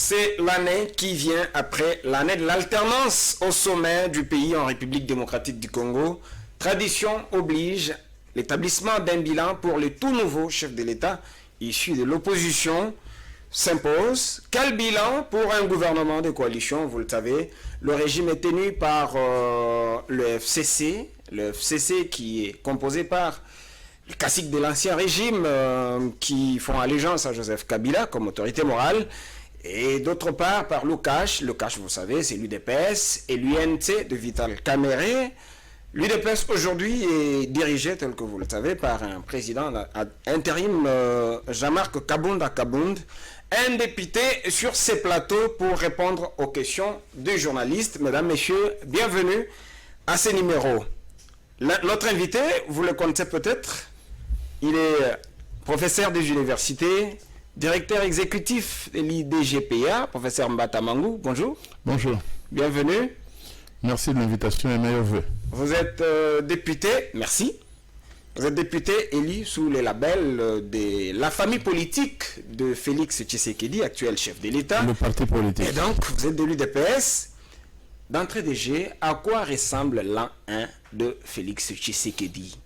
c'est l'année qui vient après l'année de l'alternance au sommet du pays en République démocratique du Congo. Tradition oblige l'établissement d'un bilan pour le tout nouveau chef de l'État issu de l'opposition s'impose. Quel bilan pour un gouvernement de coalition? Vous le savez, le régime est tenu par le FCC qui est composé par les caciques de l'ancien régime qui font allégeance à Joseph Kabila comme autorité morale, et d'autre part par l'UCASH. L'UCASH, vous savez, c'est l'UDPS et l'UNC de Vital Kamerhe. L'UDPS aujourd'hui est dirigé, tel que vous le savez, par un président intérim, Jean-Marc Kabunda Kabound, un député sur ces plateaux pour répondre aux questions des journalistes. Mesdames, Messieurs, bienvenue à ce numéro. Notre invité, vous le connaissez peut-être, il est professeur des universités, directeur exécutif de l'IDGPA, professeur Mbata Mangou. Bonjour. Bonjour. Bienvenue. Merci de l'invitation et meilleurs vœux. Vous êtes député, merci. Vous êtes député élu sous le label de la famille politique de Félix Tshisekedi, actuel chef de l'État. Le parti politique. Et donc, vous êtes de l'UDPS. D'entrée de jeu, à quoi ressemble l'an 1 de Félix Tshisekedi?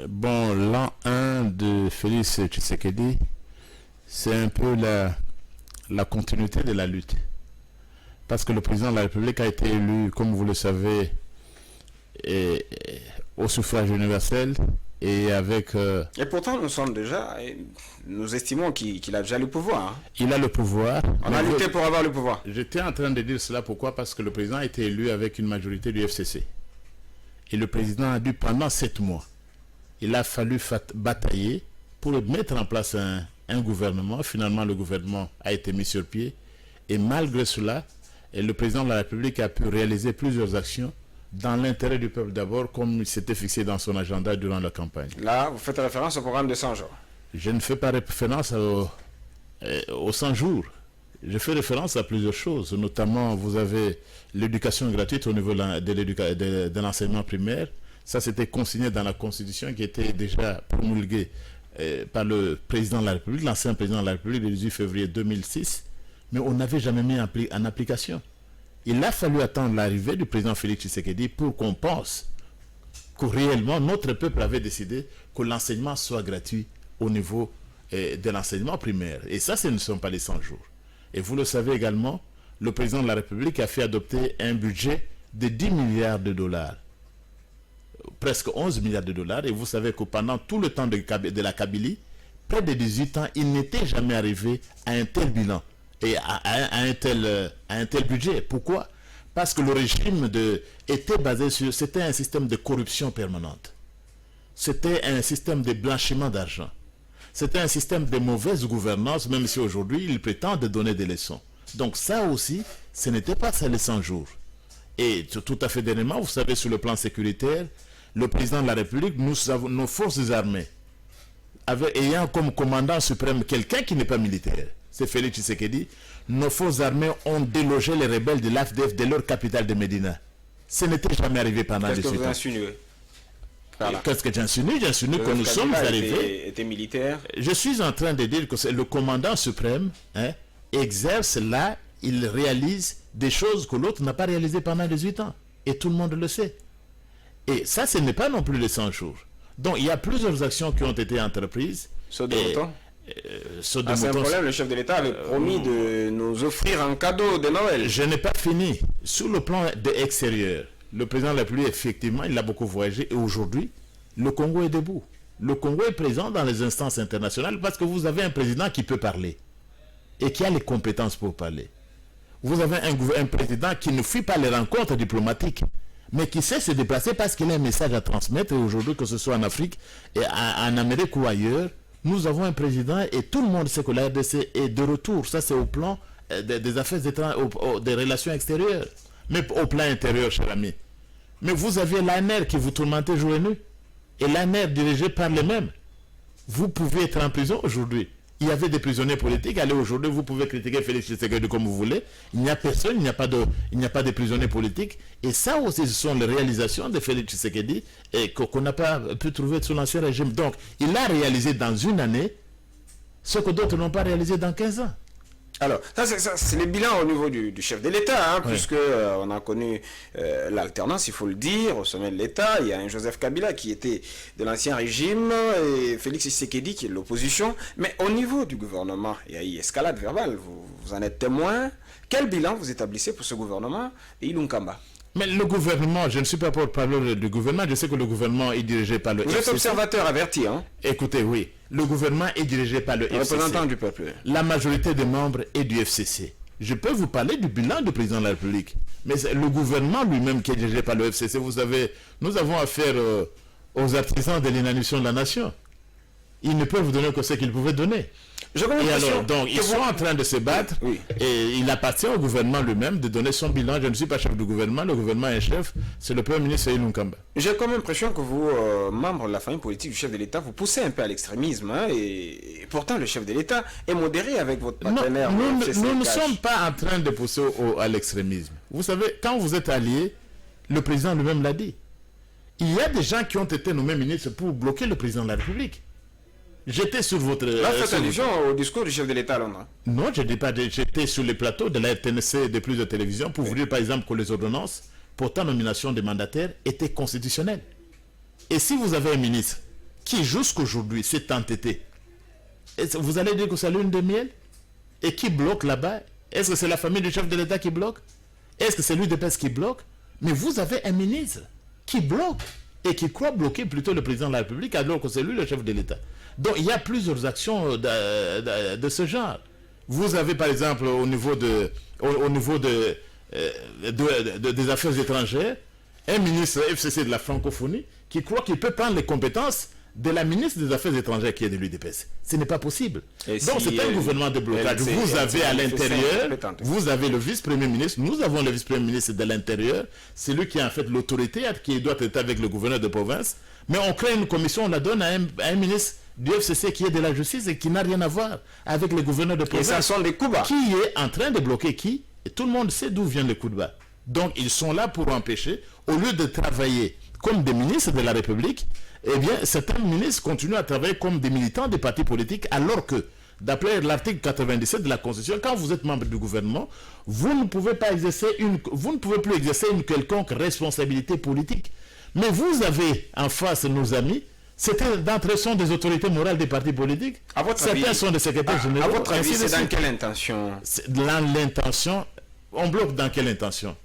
Bon, l'an 1 de Félix Tshisekedi, c'est un peu la continuité de la lutte. Parce que le président de la République a été élu, comme vous le savez, au suffrage universel et avec... Et pourtant, nous estimons qu'il a déjà le pouvoir. Il a le pouvoir. On a lutté pour avoir le pouvoir. J'étais en train de dire cela, pourquoi? Parce que le président a été élu avec une majorité du FCC. Et le président a dû, pendant 7 mois, il a fallu batailler pour mettre en place un gouvernement. Finalement, le gouvernement a été mis sur pied. Et malgré cela, le président de la République a pu réaliser plusieurs actions dans l'intérêt du peuple d'abord, comme il s'était fixé dans son agenda durant la campagne. Là, vous faites référence au programme de 100 jours. Je ne fais pas référence aux 100 jours. Je fais référence à plusieurs choses. Notamment, vous avez l'éducation gratuite au niveau de l'enseignement primaire. Ça, c'était consigné dans la Constitution qui était déjà promulguée par le président de la République, l'ancien président de la République, le 18 février 2006. Mais on n'avait jamais mis en application. Il a fallu attendre l'arrivée du président Félix Tshisekedi pour qu'on pense que réellement notre peuple avait décidé que l'enseignement soit gratuit au niveau de l'enseignement primaire. Et ça, ce ne sont pas les 100 jours. Et vous le savez également, le président de la République a fait adopter un budget de 10 milliards de dollars. Presque 11 milliards de dollars. Et vous savez que pendant tout le temps de la Kabylie, près de 18 ans, il n'était jamais arrivé à un tel bilan et à un tel budget. Pourquoi? Parce que le régime était basé sur... C'était un système de corruption permanente. C'était un système de blanchiment d'argent. C'était un système de mauvaise gouvernance, même si aujourd'hui, il prétend de donner des leçons. Donc ça aussi, ce n'était pas ça les 100 jours. Et tout à fait dernièrement, vous savez, sur le plan sécuritaire, le président de la République, nos forces armées, ayant comme commandant suprême quelqu'un qui n'est pas militaire, c'est Félix Tshisekedi, nos forces armées ont délogé les rebelles de l'AFDF de leur capitale de Médina. Ce n'était jamais arrivé pendant 18 ans. Qu'est-ce que vous insinuez? Qu'est-ce que j'insinue? J'insinue que nous sommes arrivés... était militaire. Je suis en train de dire que c'est le commandant suprême exerce là, il réalise des choses que l'autre n'a pas réalisées pendant 18 ans. Et tout le monde le sait. Et ça, ce n'est pas non plus les 100 jours. Donc, il y a plusieurs actions qui ont été entreprises. C'est un problème, le chef de l'État avait promis de nous offrir un cadeau de Noël. Je n'ai pas fini. Sur le plan extérieur, le président de la République, effectivement, il a beaucoup voyagé. Et aujourd'hui, le Congo est debout. Le Congo est présent dans les instances internationales parce que vous avez un président qui peut parler et qui a les compétences pour parler. Vous avez un président qui ne fuit pas les rencontres diplomatiques, mais qui sait se déplacer parce qu'il a un message à transmettre. Et aujourd'hui, que ce soit en Afrique, et en Amérique ou ailleurs, nous avons un président et tout le monde sait que la RDC est de retour. Ça, c'est au plan des affaires des relations extérieures. Mais au plan intérieur, cher ami. Mais vous aviez l'ANR qui vous tourmentait jour et nuit. Et l'ANR dirigé par les mêmes. Vous pouvez être en prison aujourd'hui. Il y avait des prisonniers politiques. Allez, aujourd'hui, vous pouvez critiquer Félix Tshisekedi comme vous voulez. Il n'y a personne, il n'y a pas de prisonniers politiques. Et ça aussi, ce sont les réalisations de Félix Tshisekedi qu'on n'a pas pu trouver sous l'ancien régime. Donc, il a réalisé dans une année ce que d'autres n'ont pas réalisé dans 15 ans. Alors, ça, c'est le bilan au niveau du chef de l'État, hein, Oui. puisque on a connu l'alternance, il faut le dire, au sommet de l'État. Il y a un Joseph Kabila qui était de l'ancien régime et Félix Tshisekedi qui est de l'opposition. Mais au niveau du gouvernement, il y a eu escalade verbale, vous en êtes témoin. Quel bilan vous établissez pour ce gouvernement de Ilunkamba? Mais le gouvernement, je ne suis pas porte-parole du gouvernement, je sais que le gouvernement est dirigé par le Vous êtes FCC. observateur averti, hein, Écoutez, oui, le gouvernement est dirigé par le FCC. représentant du peuple. La majorité des membres est du FCC. Je peux vous parler du bilan du président de la République. Mais c'est le gouvernement lui-même qui est dirigé par le FCC. Vous savez, nous avons affaire aux artisans de l'inanition de la nation. Ils ne peuvent donner que ce qu'ils pouvaient donner. Je connais Et l'impression alors, donc, ils que sont en train de se battre. Oui. Et il appartient au gouvernement lui-même de donner son bilan. Je ne suis pas chef du gouvernement. Le gouvernement est chef. C'est le Premier ministre Ilunkamba. J'ai comme l'impression que vous, membres de la famille politique du chef de l'État, vous poussez un peu à l'extrémisme. Hein, et pourtant, le chef de l'État est modéré avec votre Non, partenaire. nous ne sommes pas en train de pousser à l'extrémisme. Vous savez, quand vous êtes alliés, le président lui-même l'a dit. Il y a des gens qui ont été nommés ministres pour bloquer le président de la République. J'étais sur votre... Là, faites sur allusion au discours du chef de l'État à Londres. Non, je ne dis pas, j'étais sur les plateaux de la RTNC de plusieurs télévisions pour vous dire par exemple que les ordonnances portant nomination des mandataires étaient constitutionnelles. Et si vous avez un ministre qui jusqu'aujourd'hui s'est entêté, vous allez dire que c'est lune de miel? Et qui bloque là-bas? Est-ce que c'est la famille du chef de l'État qui bloque? Est-ce que c'est l'UDPS qui bloque? Mais vous avez un ministre qui bloque et qui croit bloquer plutôt le président de la République alors que c'est lui le chef de l'État. Donc il y a plusieurs actions de ce genre. Vous avez par exemple au niveau des affaires étrangères, un ministre FCC de la francophonie qui croit qu'il peut prendre les compétences de la ministre des Affaires étrangères qui est de l'UDPS. Ce n'est pas possible. Et donc si, c'est un gouvernement de blocage. Vous avez à l'intérieur, vous avez le vice-premier ministre, nous avons le vice-premier ministre de l'Intérieur, c'est lui qui a en fait l'autorité qui doit être avec le gouverneur de province, mais on crée une commission, on la donne à un ministre du FCC qui est de la justice et qui n'a rien à voir avec le gouverneur de province. Et ça sont des coups bas. Qui est en train de bloquer qui? Et tout le monde sait d'où viennent les coups de bas. Donc ils sont là pour empêcher, au lieu de travailler comme des ministres de la République, eh bien certains ministres continuent à travailler comme des militants des partis politiques, alors que, d'après l'article 97 de la Constitution, quand vous êtes membre du gouvernement, vous ne pouvez plus exercer une quelconque responsabilité politique. Mais vous avez en face nos amis, d'entre eux sont des autorités morales des partis politiques. À votre Certains avis, sont des secrétaires généraux. À votre avis, ainsi de c'est dans suite. quelle intention? Dans l'intention, on bloque dans quelle intention?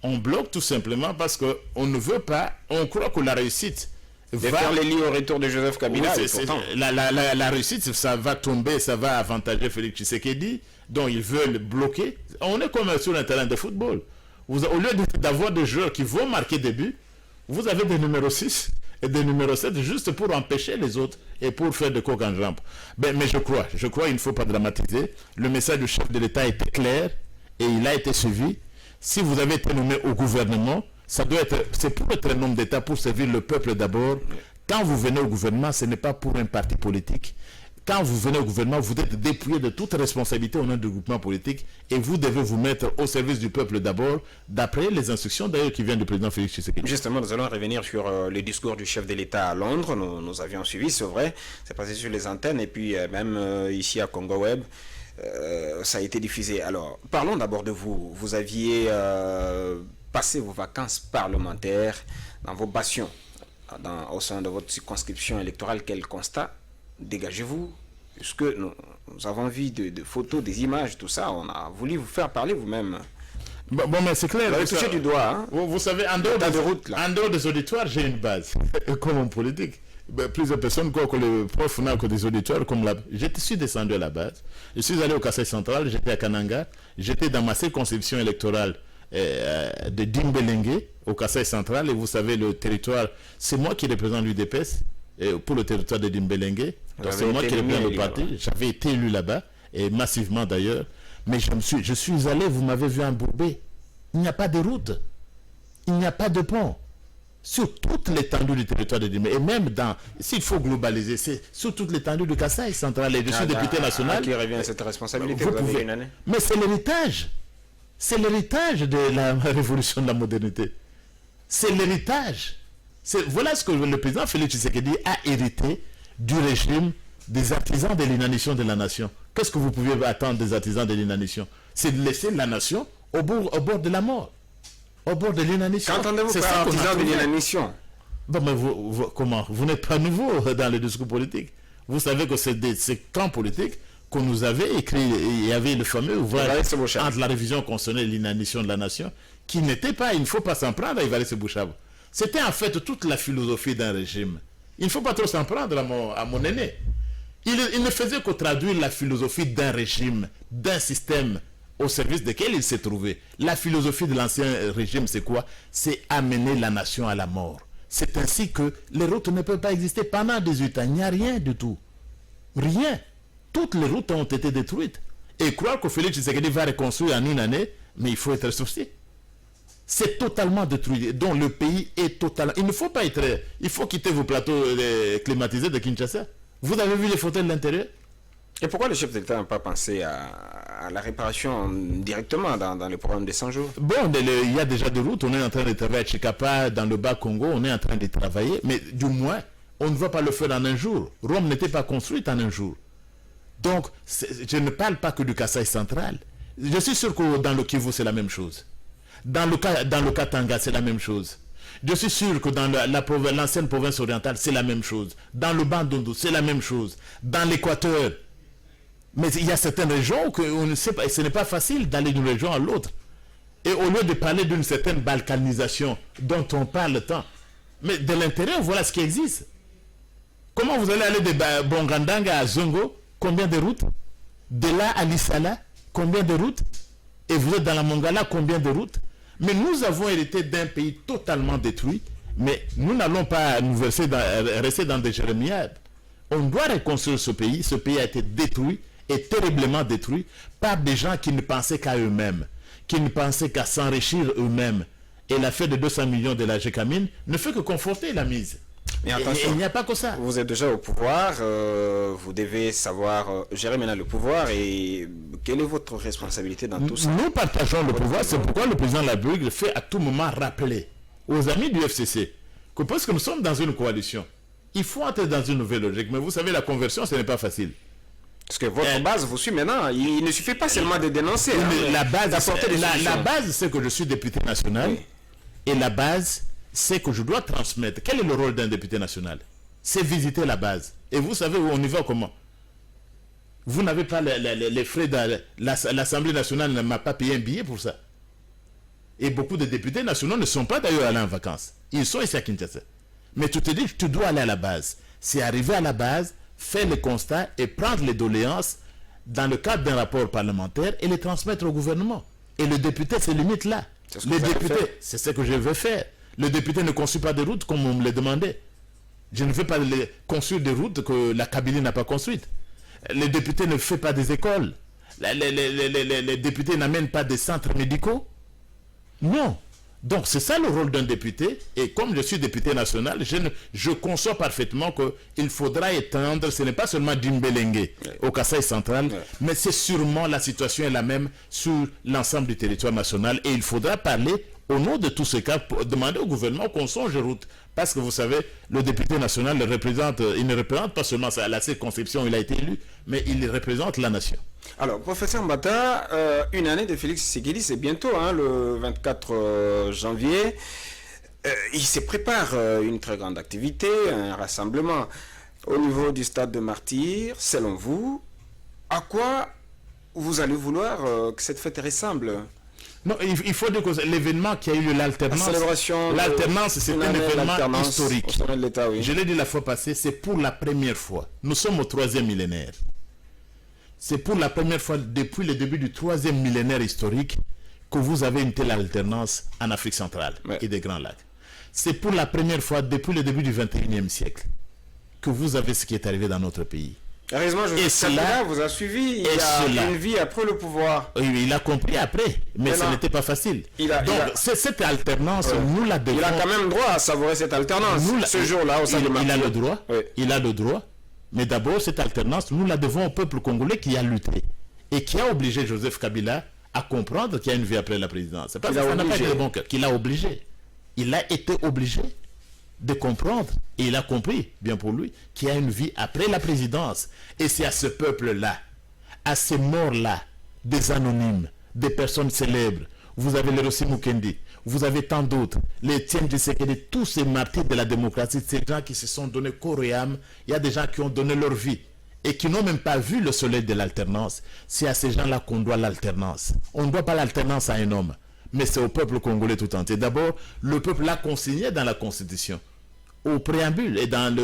On bloque tout simplement parce qu'on ne veut pas, on croit que la réussite De faire les lits au retour de Joseph Kabila. Oui, et pourtant, la réussite, ça va tomber, ça va avantager Félix Tshisekedi, dont ils veulent bloquer. On est comme sur un terrain de football. Au lieu d'avoir des joueurs qui vont marquer des buts, vous avez des numéros 6 et des numéros 7 juste pour empêcher les autres et pour faire de coq en jambe. Mais je crois, il ne faut pas dramatiser. Le message du chef de l'État était clair et il a été suivi. Si vous avez été nommé au gouvernement, c'est pour être un homme d'État, pour servir le peuple d'abord. Quand vous venez au gouvernement, ce n'est pas pour un parti politique. Quand vous venez au gouvernement, vous êtes dépouillé de toute responsabilité au nom du groupement politique et vous devez vous mettre au service du peuple d'abord, d'après les instructions d'ailleurs qui viennent du président Félix Tshisekedi. Justement, nous allons revenir sur le discours du chef de l'État à Londres. Nous avions suivi, c'est vrai. C'est passé sur les antennes et puis même ici à Congo Web. Ça a été diffusé. Alors, parlons d'abord de vous. Vous aviez passé vos vacances parlementaires dans vos bastions, au sein de votre circonscription électorale. Quel constat dégagez-vous? Puisque nous avons vu de photos, des images, tout ça. On a voulu vous faire parler vous-même. Bon, mais c'est clair. Vous avez touché du doigt. Hein? Vous savez, en dehors des auditoires, j'ai une base, comme en politique. Plusieurs personnes croient que le prof n'a que des auditeurs comme là. Je suis descendu à la base. Je suis allé au Kasaï central, j'étais à Kananga, j'étais dans ma circonscription électorale de Dimbelengue, au Kasaï central, et vous savez, le territoire, c'est moi qui représente l'UDPS pour le territoire de Dimbelengue. Donc c'est moi qui représente le parti. J'avais été élu là-bas, et massivement d'ailleurs. Mais je suis allé, vous m'avez vu embourbé. Il n'y a pas de route, il n'y a pas de pont. Sur toute l'étendue du territoire de Dimé, et même s'il faut globaliser, c'est sur toute l'étendue du Kasaï central, et je suis député national. À qui revient cette responsabilité? Vous pouvez. Une année. Mais c'est l'héritage de la révolution de la modernité. C'est l'héritage. Voilà ce que le président Félix Tshisekedi a hérité du régime des artisans de l'inanition de la nation. Qu'est-ce que vous pouviez attendre des artisans de l'inanition? C'est de laisser la nation au bord de la mort, au bord de l'inanition. Qu'entendez-vous par artisan de l'inanition? Bon, mais comment? Vous n'êtes pas nouveau dans le discours politique. Vous savez que c'est ces camps politiques qu'on nous avait écrit. Il y avait le fameux ouvrage entre la révision concernant l'inanition de la nation, qui n'était pas, il ne faut pas s'en prendre à Évariste Bouchab. C'était en fait toute la philosophie d'un régime. Il ne faut pas trop s'en prendre à mon aîné. Il ne faisait que traduire la philosophie d'un régime, d'un système au service desquels il s'est trouvé. La philosophie de l'ancien régime, c'est quoi? C'est amener la nation à la mort. C'est ainsi que les routes ne peuvent pas exister pendant 18 ans. Il n'y a rien du tout. Rien. Toutes les routes ont été détruites. Et croire que Félix Tshisekedi va reconstruire en une année, mais il faut être sorcier. C'est totalement détruit. Donc le pays est totalement... Il ne faut pas être... Il faut quitter vos plateaux climatisés de Kinshasa. Vous avez vu les photos de l'intérieur? Et pourquoi le chef d'État n'a pas pensé à la réparation directement dans le programme des 100 jours? Bon, il y a déjà des routes. On est en train de travailler à Chikapa, dans le Bas-Congo. On est en train de travailler. Mais du moins, on ne va pas le faire en un jour. Rome n'était pas construite en un jour. Donc, je ne parle pas que du Kasaï central. Je suis sûr que dans le Kivu, c'est la même chose. Dans le Katanga, c'est la même chose. Je suis sûr que dans l'ancienne province orientale, c'est la même chose. Dans le Bandundu, c'est la même chose. Dans l'Équateur. Mais il y a certaines régions que on ne sait pas, et ce n'est pas facile d'aller d'une région à l'autre. Et au lieu de parler d'une certaine balkanisation dont on parle tant, mais de l'intérieur, voilà ce qui existe. Comment vous allez aller de Bongandanga à Zongo? Combien de routes? De là à Lissala? Combien de routes? Et vous êtes dans la Mongala? Combien de routes? Mais nous avons hérité d'un pays totalement détruit, mais nous n'allons pas nous rester dans des jérémiades. On doit reconstruire ce pays. Ce pays a été détruit, et terriblement détruit, par des gens qui ne pensaient qu'à eux-mêmes, qui ne pensaient qu'à s'enrichir eux-mêmes. Et l'affaire de 200 millions de la GECAMINE ne fait que conforter la mise. Mais attention, il n'y a pas que ça. Vous êtes déjà au pouvoir, vous devez savoir gérer maintenant le pouvoir, et quelle est votre responsabilité dans tout ça? Nous partageons le pouvoir, c'est pourquoi le président de la République fait à tout moment rappeler aux amis du FCC que parce que nous sommes dans une coalition, il faut entrer dans une nouvelle logique. Mais vous savez, la conversion, ce n'est pas facile. Parce que votre base vous suit maintenant. Il ne suffit pas seulement de dénoncer. La base, c'est que je suis député national. Oui. Et la base, c'est que je dois transmettre. Quel est le rôle d'un député national? C'est visiter la base. Et vous savez où on y va comment? Vous n'avez pas les frais de l'Assemblée nationale ne m'a pas payé un billet pour ça. Et beaucoup de députés nationaux ne sont pas d'ailleurs allés en vacances. Ils sont ici à Kinshasa. Mais tu te dis que tu dois aller à la base. C'est arriver à la base, faire le constat et prendre les doléances dans le cadre d'un rapport parlementaire et les transmettre au gouvernement. Et le député se limite là. Le député, c'est ce que je veux faire. Le député ne construit pas de routes comme on me l'a demandé. Je ne veux pas construire des routes que la Kabylie n'a pas construites. Le député ne fait pas des écoles. Les députés n'amènent pas des centres médicaux. Non. Donc c'est ça le rôle d'un député. Et comme je suis député national, je conçois parfaitement qu'il faudra étendre, ce n'est pas seulement d'Imbelengue au Kasaï central, mais c'est sûrement la situation est la même sur l'ensemble du territoire national. Et il faudra parler au nom de tous ces cas, pour demander au gouvernement qu'on songe route. Parce que vous savez, le député national il ne représente pas seulement la circonscription où il a été élu, mais il représente la nation. Alors, professeur Mbata, une année de Félix Tshisekedi, c'est bientôt, hein, le 24 janvier. Il se prépare une très grande activité, un rassemblement au niveau du stade de Martyrs. Selon vous, à quoi vous allez vouloir que cette fête ressemble? Non, il faut dire que l'événement qui a eu l'alternance, c'est un événement historique. Oui. Je l'ai dit la fois passée, c'est pour la première fois. Nous sommes au 3e millénaire. C'est pour la première fois depuis le début du 3e millénaire historique que vous avez une telle alternance en Afrique centrale et des Grands Lacs. C'est pour la première fois depuis le début du 21e siècle que vous avez ce qui est arrivé dans notre pays. Heureusement, Kabila vous a suivi. Il a une vie après le pouvoir. Oui, il a compris après, mais ce n'était pas facile. Cette alternance, nous la devons. Il a quand même droit à savourer cette alternance. Ce jour-là, au sein de il a le droit. Oui. Il a le droit. Mais d'abord, cette alternance, nous la devons au peuple congolais qui a lutté et qui a obligé Joseph Kabila à comprendre qu'il y a une vie après la présidence. C'est pas ça n'a pas été de bon cœur. Qu'il a obligé. Il a été obligé de comprendre, et il a compris, bien pour lui, qu'il y a une vie après la présidence. Et c'est à ce peuple-là, à ces morts-là, des anonymes, des personnes célèbres, vous avez les Rossi Mukendi, vous avez tant d'autres, les Etienne Tshisekedi, tous ces martyrs de la démocratie, ces gens qui se sont donnés corps et âme, il y a des gens qui ont donné leur vie et qui n'ont même pas vu le soleil de l'alternance. C'est à ces gens-là qu'on doit l'alternance. On ne doit pas l'alternance à un homme, mais c'est au peuple congolais tout entier. D'abord, le peuple l'a consigné dans la Constitution, au préambule et dans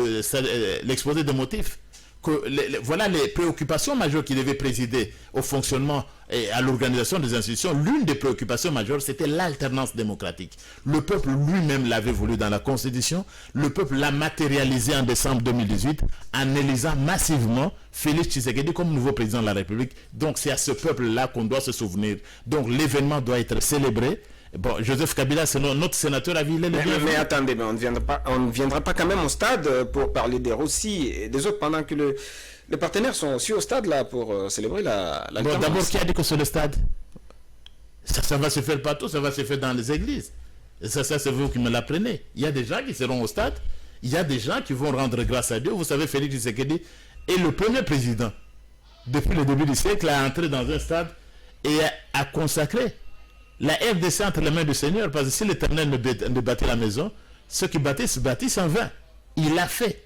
l'exposé des motifs, que voilà les préoccupations majeures qui devaient présider au fonctionnement et à l'organisation des institutions. L'une des préoccupations majeures, c'était l'alternance démocratique. Le peuple lui-même l'avait voulu dans la Constitution. Le peuple l'a matérialisé en décembre 2018 en élisant massivement Félix Tshisekedi comme nouveau président de la République. Donc c'est à ce peuple-là qu'on doit se souvenir. Donc l'événement doit être célébré. Bon, Joseph Kabila, c'est notre sénateur à Villers. Mais attendez, mais on ne viendra pas quand même au stade pour parler des Rossi et des autres pendant que les partenaires sont aussi au stade là pour célébrer l'alternance. Bon, d'abord, qui a dit que c'est le stade? Ça va se faire partout, ça va se faire dans les églises. Et ça c'est vous qui me l'apprenez. Il y a des gens qui seront au stade, il y a des gens qui vont rendre grâce à Dieu. Vous savez, Félix Tshisekedi est le premier président, depuis le début du siècle, à entrer dans un stade et à consacrer la RDC entre les mains du Seigneur, parce que si l'Éternel ne bâtit la maison, ceux qui bâtissent en vain. Il l'a fait.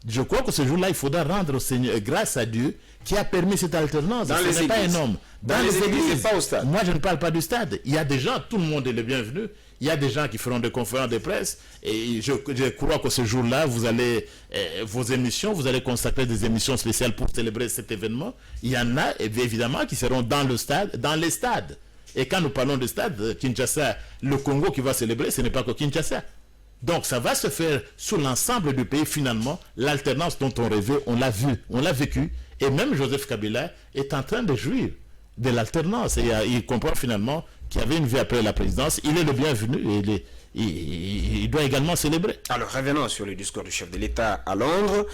Je crois que ce jour-là, il faudra rendre au Seigneur grâce à Dieu qui a permis cette alternance. Ce n'est pas un homme. Dans les églises, pas au stade. Moi, je ne parle pas du stade. Il y a des gens, tout le monde est le bienvenu. Il y a des gens qui feront des conférences de presse. Et je crois que ce jour-là, vous allez, vos émissions, vous allez consacrer des émissions spéciales pour célébrer cet événement. Il y en a, évidemment, qui seront dans le stade, dans les stades. Et quand nous parlons de stade, Kinshasa, le Congo qui va célébrer, ce n'est pas que Kinshasa. Donc ça va se faire sur l'ensemble du pays finalement. L'alternance dont on rêvait, on l'a vu, on l'a vécu. Et même Joseph Kabila est en train de jouir de l'alternance. Et il comprend finalement qu'il y avait une vie après la présidence. Il est le bienvenu et il doit également célébrer. Alors revenons sur le discours du chef de l'État à Londres.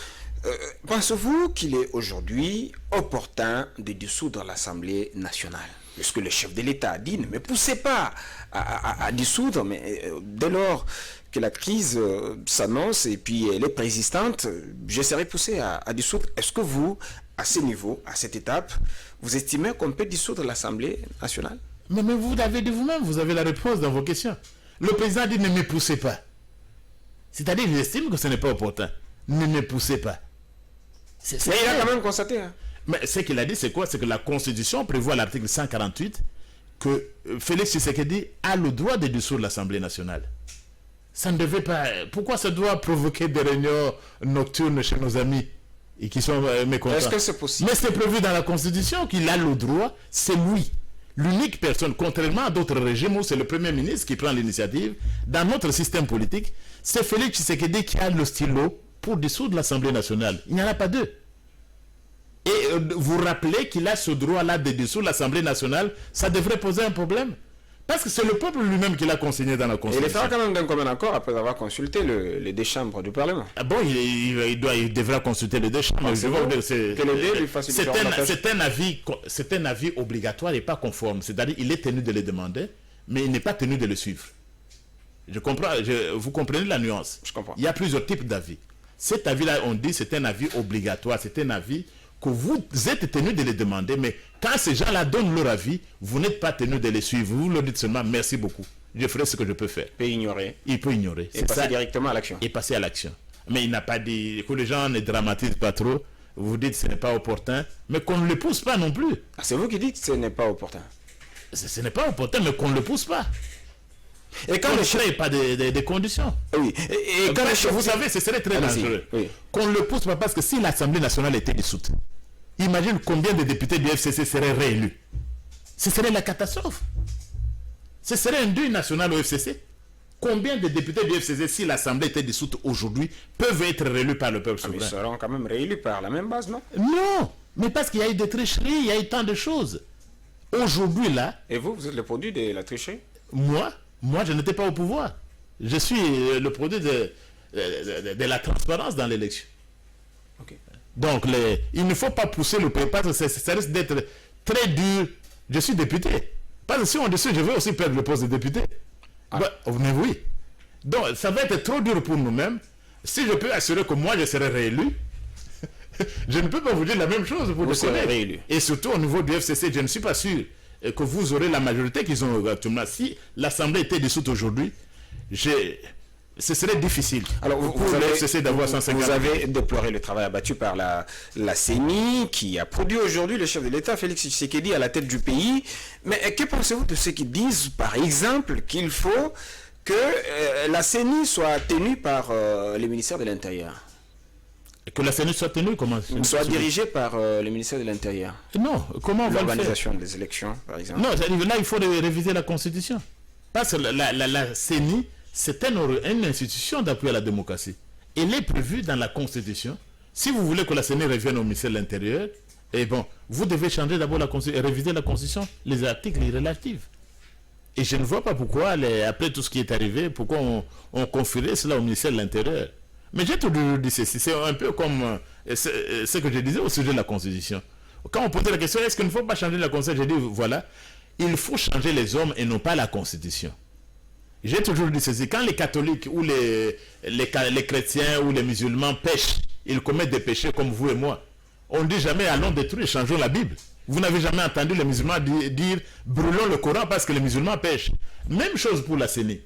Pensez-vous qu'il est aujourd'hui opportun de dissoudre l'Assemblée nationale? Parce que le chef de l'État a dit, ne me poussez pas à dissoudre, mais dès lors que la crise s'annonce et puis elle est préexistante, je serai poussé à dissoudre. Est-ce que vous, à ce niveau, à cette étape, vous estimez qu'on peut dissoudre l'Assemblée nationale? Mais vous l'avez dit vous-même, vous avez la réponse dans vos questions. Le président dit, ne me poussez pas. C'est-à-dire, j'estime que ce n'est pas opportun. Ne me poussez pas. Mais il a quand même constaté. Hein. Mais ce qu'il a dit, c'est quoi? C'est que la Constitution prévoit à l'article 148 que Félix Tshisekedi a le droit de dissoudre l'Assemblée nationale. Ça ne devait pas... Pourquoi ça doit provoquer des réunions nocturnes chez nos amis et qui sont mécontents? Est-ce que c'est possible? Mais c'est prévu dans la Constitution qu'il a le droit, c'est lui. L'unique personne, contrairement à d'autres régimes où c'est le Premier ministre qui prend l'initiative, dans notre système politique, c'est Félix Tshisekedi qui a le stylo pour dissoudre l'Assemblée nationale. Il n'y en a pas deux. Et vous rappelez qu'il a ce droit-là de dissoudre l'Assemblée nationale, ça devrait poser un problème. Parce que c'est le peuple lui-même qui l'a consigné dans la Constitution. Et il fera quand même d'un commun accord après avoir consulté les deux chambres du Parlement. Ah bon, il devra consulter les deux chambres. C'est un avis obligatoire et pas conforme. C'est-à-dire qu'il est tenu de les demander, mais il n'est pas tenu de le suivre. Je comprends, vous comprenez la nuance. Je comprends. Il y a plusieurs types d'avis. Cet avis-là, on dit, c'est un avis obligatoire, c'est un avis que vous êtes tenu de les demander, mais quand ces gens-là donnent leur avis, vous n'êtes pas tenu de les suivre. Vous leur dites seulement merci beaucoup. Je ferai ce que je peux faire. Il peut ignorer. Il peut ignorer. Et passer directement à l'action. Et passer à l'action. Mais il n'a pas dit que les gens ne dramatisent pas trop. Vous dites que ce n'est pas opportun, mais qu'on ne le pousse pas non plus. Ah, c'est vous qui dites que ce n'est pas opportun. Ce n'est pas opportun, mais qu'on ne le pousse pas. Et quand ne crée pas des conditions. Oui. Et quand vous savez, ce serait très dangereux. Oui. Qu'on ne le pousse pas parce que si l'Assemblée nationale était dissoute, imagine combien de députés du FCC seraient réélus. Ce serait la catastrophe. Ce serait un deuil national au FCC. Combien de députés du FCC, si l'Assemblée était dissoute aujourd'hui, peuvent être réélus par le peuple souverain? Ils seront quand même réélus par la même base, non? Non, mais parce qu'il y a eu des tricheries, il y a eu tant de choses. Aujourd'hui, là... Et vous êtes le produit de la tricherie? Moi, je n'étais pas au pouvoir. Je suis le produit de la transparence dans l'élection. Okay. Donc, il ne faut pas pousser le pays parce que ça risque d'être très dur. Je suis député. Parce que si on décide, je vais aussi perdre le poste de député. Ah. Mais oui. Donc, ça va être trop dur pour nous-mêmes. Si je peux assurer que moi, je serai réélu, je ne peux pas vous dire la même chose pour vous le serez collègues. réélu. Et surtout au niveau du FCC, je ne suis pas sûr que vous aurez la majorité qu'ils ont actuellement. Si l'Assemblée était dissoute aujourd'hui, ce serait difficile. Alors, pour le FCC d'avoir 150. Vous avez déploré le travail abattu par la CENI, qui a produit aujourd'hui le chef de l'État, Félix Tshisekedi, à la tête du pays. Mais que pensez-vous de ceux qui disent, par exemple, qu'il faut que la CENI soit tenue par le ministère de l'Intérieur? Que la CENI soit tenue, comment? Soit dirigée par le ministère de l'Intérieur. Non, comment on va le faire? L'organisation des élections, par exemple. Non, là, il faut réviser la Constitution. Parce que la CENI, c'est une institution d'appui à la démocratie. Elle est prévue dans la Constitution. Si vous voulez que la CENI revienne au ministère de l'Intérieur, eh bon, vous devez changer d'abord la Constitution et réviser la Constitution, les articles relatifs. Et je ne vois pas pourquoi, après tout ce qui est arrivé, pourquoi on confierait cela au ministère de l'Intérieur. Mais j'ai toujours dit ceci, c'est un peu comme ce que je disais au sujet de la Constitution. Quand on posait la question, est-ce qu'il ne faut pas changer la Constitution? J'ai dit, voilà, il faut changer les hommes et non pas la Constitution. J'ai toujours dit ceci, quand les catholiques ou les chrétiens ou les musulmans pêchent, ils commettent des péchés comme vous et moi. On ne dit jamais allons détruire, changeons la Bible. Vous n'avez jamais entendu les musulmans dire brûlons le Coran parce que les musulmans pêchent. Même chose pour la CENI.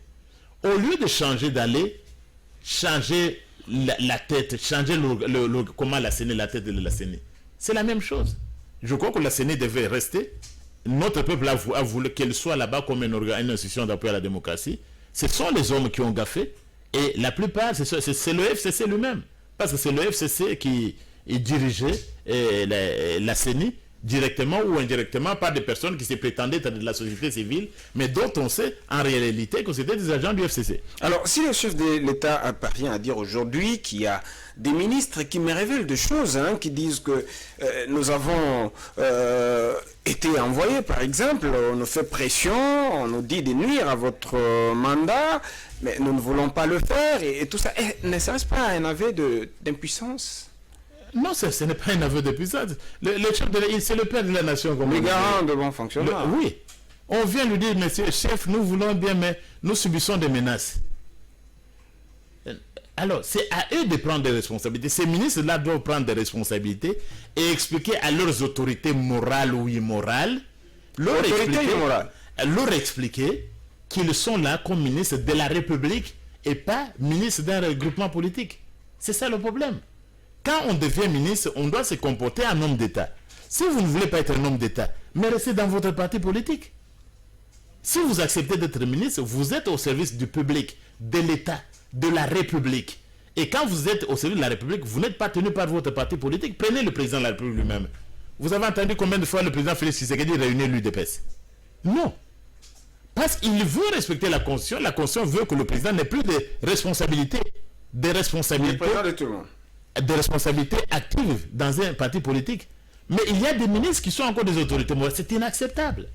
Au lieu de changer d'aller, changer la tête, changer comment la CENI, la tête de la CENI. C'est la même chose. Je crois que la CENI devait rester. Notre peuple a voulu qu'elle soit là-bas comme une institution d'appui à la démocratie. Ce sont les hommes qui ont gaffé. Et la plupart, c'est le FCC lui-même. Parce que c'est le FCC qui dirigeait la CENI directement ou indirectement par des personnes qui se prétendaient être de la société civile, mais dont on sait en réalité que c'était des agents du FCC. Alors, si le chef de l'État parvient à dire aujourd'hui qu'il y a des ministres qui me révèlent des choses, qui disent que nous avons été envoyés, par exemple, on nous fait pression, on nous dit de nuire à votre mandat, mais nous ne voulons pas le faire, et tout ça, ne serait-ce pas un aveu d'impuissance? Non, ce n'est pas un aveu de puissance. Le chef de l'État, c'est le père de la nation. Le garant de bon fonctionnement. Oui. On vient lui dire, monsieur chef, nous voulons bien, mais nous subissons des menaces. Alors, c'est à eux de prendre des responsabilités. Ces ministres-là doivent prendre des responsabilités et expliquer à leurs autorités morales ou immorales, leur expliquer qu'ils sont là comme ministres de la République et pas ministres d'un regroupement politique. C'est ça le problème. Quand on devient ministre, on doit se comporter en homme d'État. Si vous ne voulez pas être un homme d'État, mais restez dans votre parti politique. Si vous acceptez d'être ministre, vous êtes au service du public, de l'État, de la République. Et quand vous êtes au service de la République, vous n'êtes pas tenu par votre parti politique. Prenez le président de la République lui-même. Vous avez entendu combien de fois le président Félix Tshisekedi réunir l'UDPS? Non. Parce qu'il veut respecter la Constitution. La Constitution veut que le président n'ait plus de responsabilités. Des responsabilités. Le président de tout le monde. Des responsabilités actives dans un parti politique. Mais il y a des ministres qui sont encore des autorités morales. C'est inacceptable.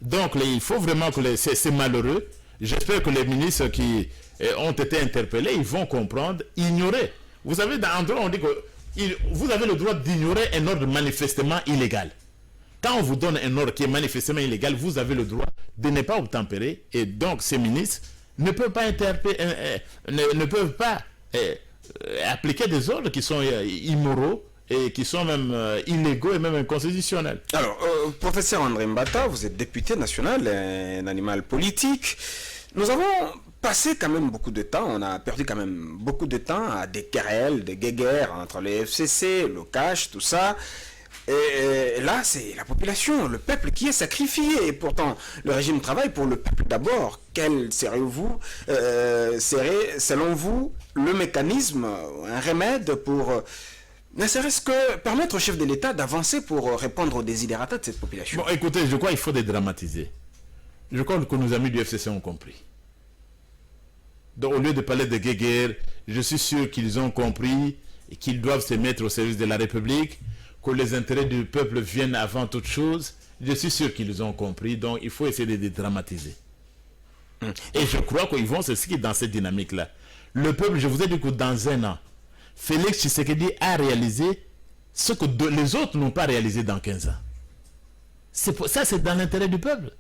Donc il faut vraiment que c'est malheureux. J'espère que les ministres qui ont été interpellés, ils vont comprendre, ignorer. Vous savez, dans un droit, on dit que vous avez le droit d'ignorer un ordre manifestement illégal. Quand on vous donne un ordre qui est manifestement illégal, vous avez le droit de ne pas obtempérer. Et donc ces ministres ne peuvent pas appliquer des ordres qui sont immoraux et qui sont même illégaux et même inconstitutionnels. Alors, professeur André Mbata, vous êtes député national, un animal politique. Nous avons passé quand même beaucoup de temps, on a perdu quand même beaucoup de temps à des querelles, des guéguerres entre les FCC, le cash, tout ça. Et là, c'est la population, le peuple qui est sacrifié. Et pourtant, le régime travaille pour le peuple d'abord. Quel serait, selon vous, le mécanisme, un remède pour, ne serait-ce que permettre au chef de l'État d'avancer pour répondre aux desiderata de cette population? Bon, écoutez, je crois qu'il faut dédramatiser. Je crois que nos amis du FCC ont compris. Donc, au lieu de parler de guéguerre, je suis sûr qu'ils ont compris et qu'ils doivent se mettre au service de la République, que les intérêts du peuple viennent avant toute chose. Je suis sûr qu'ils ont compris, donc il faut essayer de dédramatiser. Et je crois qu'ils vont s'inscrire dans cette dynamique-là. Le peuple, je vous ai dit que dans un an, Félix Tshisekedi a réalisé ce que les autres n'ont pas réalisé dans 15 ans. Ça, c'est dans l'intérêt du peuple.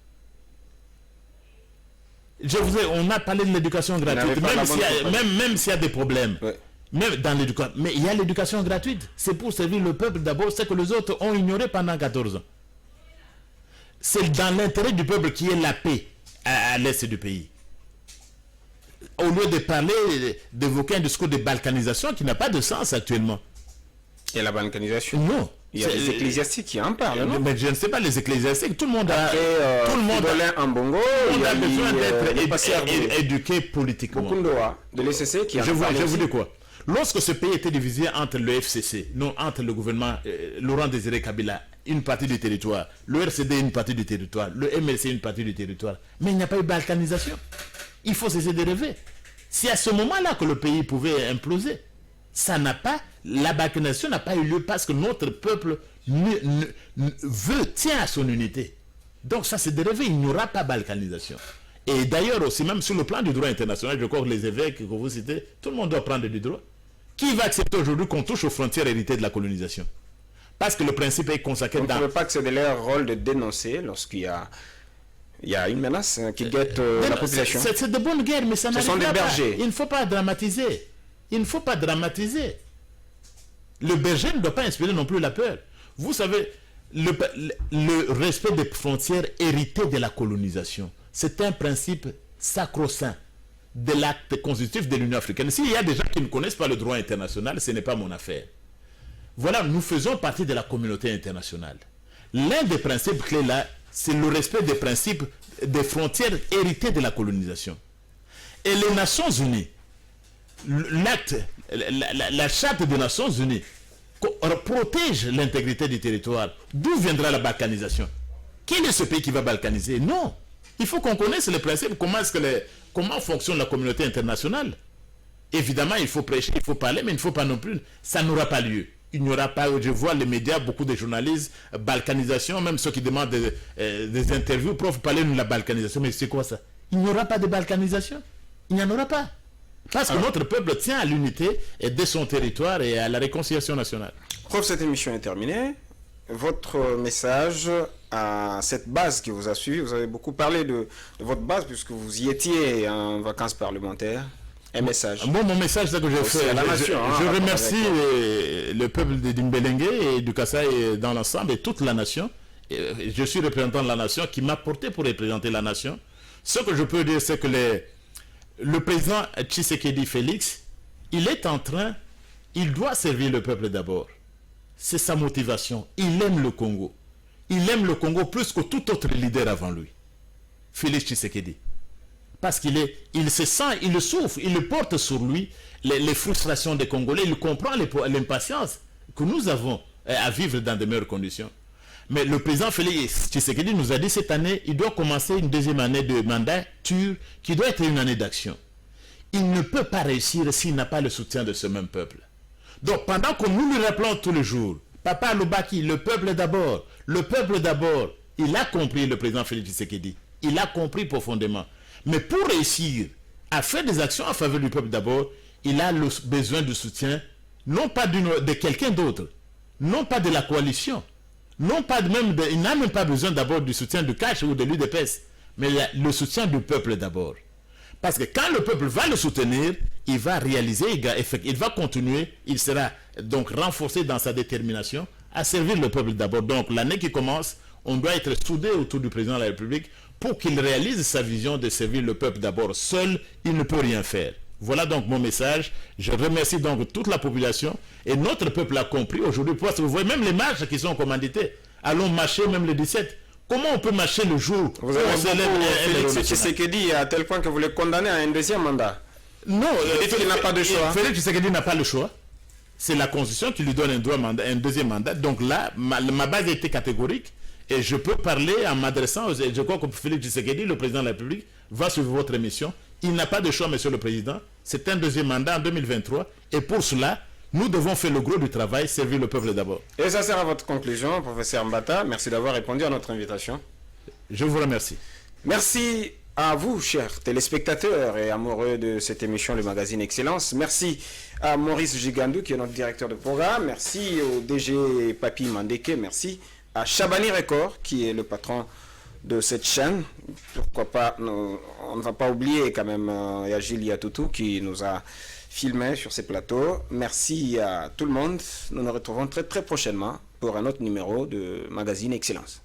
On a parlé de l'éducation gratuite, même s'il y a des problèmes. Ouais. Même dans l'éducation. Mais il y a l'éducation gratuite. C'est pour servir le peuple d'abord, ce que les autres ont ignoré pendant 14 ans. C'est dans l'intérêt du peuple qui est la paix à l'est du pays. Au lieu de parler, d'évoquer un discours de balkanisation qui n'a pas de sens actuellement. Et la balkanisation? Non. Il y a des ecclésiastiques qui en parlent, non? Mais je ne sais pas, les ecclésiastiques, tout le monde a... tout le monde a un bongo, il a besoin d'être éduqué politiquement. Bukundoa, de l'ECC qui en Je parle vous aussi. dis quoi? Lorsque ce pays était divisé entre le FCC, non, entre le gouvernement Laurent Désiré Kabila, une partie du territoire, le RCD une partie du territoire, le MLC une partie du territoire, mais il n'y a pas eu de balkanisation. Il faut cesser de rêver. C'est à ce moment-là que le pays pouvait imploser. Ça n'a pas, la balkanisation n'a pas eu lieu parce que notre peuple tient à son unité. Donc ça c'est de rêver, il n'y aura pas de balkanisation. Et d'ailleurs aussi, même sur le plan du droit international, je crois que les évêques que vous citez, tout le monde doit prendre du droit. Qui va accepter aujourd'hui qu'on touche aux frontières héritées de la colonisation? Parce que le principe est consacré On dans... ne peut pas que c'est de leur rôle de dénoncer lorsqu'il y a une menace qui guette la population. C'est de bonnes guerres, mais ça n'arrivera pas. Ce sont des bergers. Il ne faut pas dramatiser. Il ne faut pas dramatiser. Le berger ne doit pas inspirer non plus la peur. Vous savez, le respect des frontières héritées de la colonisation, c'est un principe sacro-saint de l'acte constitutif de l'Union africaine. S'il y a des gens qui ne connaissent pas le droit international, ce n'est pas mon affaire. Voilà, nous faisons partie de la communauté internationale. L'un des principes clés là, c'est le respect des principes des frontières héritées de la colonisation. Et les Nations Unies, la charte des Nations Unies protège l'intégrité du territoire. D'où viendra la balkanisation? Quel est ce pays qui va balkaniser? Non. Il faut qu'on connaisse les principes, comment fonctionne la communauté internationale. Évidemment, il faut prêcher, il faut parler, mais il ne faut pas non plus. Ça n'aura pas lieu. Il n'y aura pas, je vois les médias, beaucoup de journalistes, balkanisation, même ceux qui demandent des interviews, prof, parler de la balkanisation. Mais c'est quoi ça? Il n'y aura pas de balkanisation. Il n'y en aura pas. Parce que notre peuple tient à l'unité de son territoire et à la réconciliation nationale. Prof, cette émission est terminée. Votre message à cette base qui vous a suivi, vous avez beaucoup parlé de votre base puisque vous y étiez en vacances parlementaires. Un message. Bon, mon message, c'est que je fais. Je remercie le peuple de Dimbelengue et du Kasaï dans l'ensemble et toute la nation. Je suis représentant de la nation qui m'a porté pour représenter la nation. Ce que je peux dire, c'est que le président Tshisekedi Félix, il doit servir le peuple d'abord. C'est sa motivation. Il aime le Congo. Il aime le Congo plus que tout autre leader avant lui. Félix Tshisekedi. Parce qu'il se sent, il le souffre, il le porte sur lui, les frustrations des Congolais, il comprend l'impatience que nous avons à vivre dans de meilleures conditions. Mais le président Félix Tshisekedi nous a dit cette année, il doit commencer une deuxième année de mandature qui doit être une année d'action. Il ne peut pas réussir s'il n'a pas le soutien de ce même peuple. Donc pendant que nous lui rappelons tous les jours, Papa Lobaki, le peuple d'abord, il a compris le président Félix Tshisekedi, il a compris profondément. Mais pour réussir à faire des actions en faveur du peuple d'abord, il a besoin du soutien, non pas de quelqu'un d'autre, non pas de la coalition, non pas il n'a même pas besoin d'abord du soutien du cash ou de l'UDPS, mais le soutien du peuple d'abord. Parce que quand le peuple va le soutenir, il va réaliser, il va continuer, il sera donc renforcé dans sa détermination à servir le peuple d'abord. Donc l'année qui commence, on doit être soudés autour du président de la République pour qu'il réalise sa vision de servir le peuple d'abord. Seul, il ne peut rien faire. Voilà donc mon message. Je remercie donc toute la population et notre peuple a compris aujourd'hui. Parce que vous voyez même les marches qui sont commanditées. Allons marcher même le 17. Comment on peut marcher le jour où on célèbre Félix Tshisekedi à tel point que vous le condamnez à un deuxième mandat? Non, il n'a pas de choix. Félix Tshisekedi n'a pas le choix. C'est la Constitution qui lui donne un deuxième mandat. Donc là, ma base a été catégorique. Et je peux parler en m'adressant, je crois que Félix Tshisekedi, le président de la République, va suivre votre émission. Il n'a pas de choix, monsieur le président. C'est un deuxième mandat en 2023. Et pour cela, nous devons faire le gros du travail, servir le peuple d'abord. Et ça sera votre conclusion, professeur Mbata. Merci d'avoir répondu à notre invitation. Je vous remercie. Merci à vous, chers téléspectateurs et amoureux de cette émission, le magazine Excellence. Merci à Maurice Gigandou, qui est notre directeur de programme. Merci au DG Papi Mandeke. Merci à Chabani Record, qui est le patron de cette chaîne. Pourquoi pas, on ne va pas oublier quand même Yagil Yatoutou, qui nous a filmé sur ces plateaux. Merci à tout le monde. Nous nous retrouvons très très prochainement pour un autre numéro de Magazine Excellence.